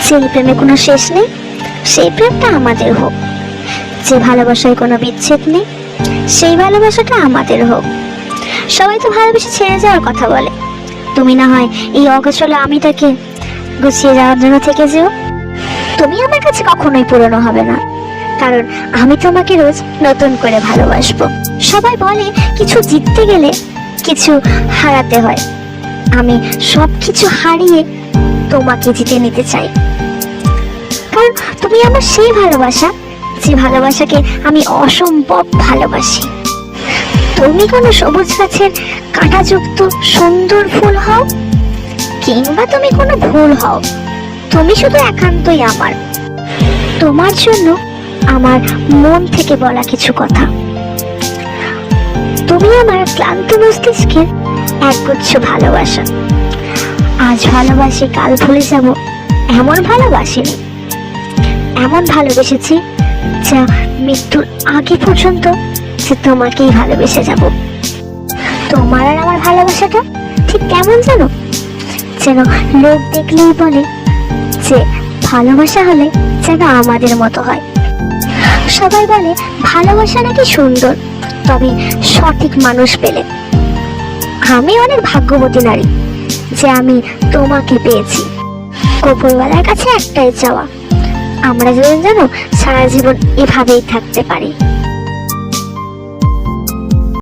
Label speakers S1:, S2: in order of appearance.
S1: সেই প্রেমে কোনো শেষ নেই, সেই প্রেমটা আমাদের হোক। যে ভালোবাসায় কোনো বিচ্ছেদ নেই, সেই ভালোবাসাটা আমাদের হোক। সবাই তো ভালোবেসে ছেড়ে যাওয়ার কথা বলে, তুমি না হয় এই অগোছল আমিটাকে গুছিয়ে যাওয়ার জন্য থেকে যেও। তুমি আমার কাছে কখনোই পুরনো হবে না, কারণ আমি তোমাকে রোজ নতুন করে ভালোবাসবো। সবাই বলে কিছু জিততে গেলে কিছু হারাতে হয়, আমি সব কিছু হারিয়ে তোমাকে জিতে নিতে চাই, কারণ তুমি আমার সেই ভালোবাসা, যে ভালোবাসাকে আমি অসম্ভব ভালোবাসি। তুমি কোনো সবুজ গাছের কাঁটাযুক্ত সুন্দর ফুল হও, কিংবা তুমি কোনো ভুল হও, তুমি শুধু একান্তই আমার। তোমার জন্য আমার মন থেকে বলা কিছু কথা। তুমি আমার ক্লান্ত মস্তিষ্কের একগুচ্ছ ভালোবাসা। আজ ভালোবাসি, কাল ভুলে যাব এমন ভালোবাসিনি, এমন ভালোবেসেছি যা মৃত্যুর আগে পর্যন্ত যে তোমাকেই ভালোবেসে যাব। তোমার আর আমার ভালোবাসাটা ঠিক কেমন জানো? যেন লোক দেখলেই বলে যে ভালোবাসা হলে যেন আমাদের মতো হয়। সবাই বলে ভালোবাসা নাকি সুন্দর, তবে সঠিক মানুষ পেলে। আমি অনেক ভাগ্যবতী নারী যে আমি তোমাকে পেয়েছি। উপরওয়ালার কাছে একটাই চাওয়া, আমরা যেন সারা জীবন এভাবেই থাকতে পারি।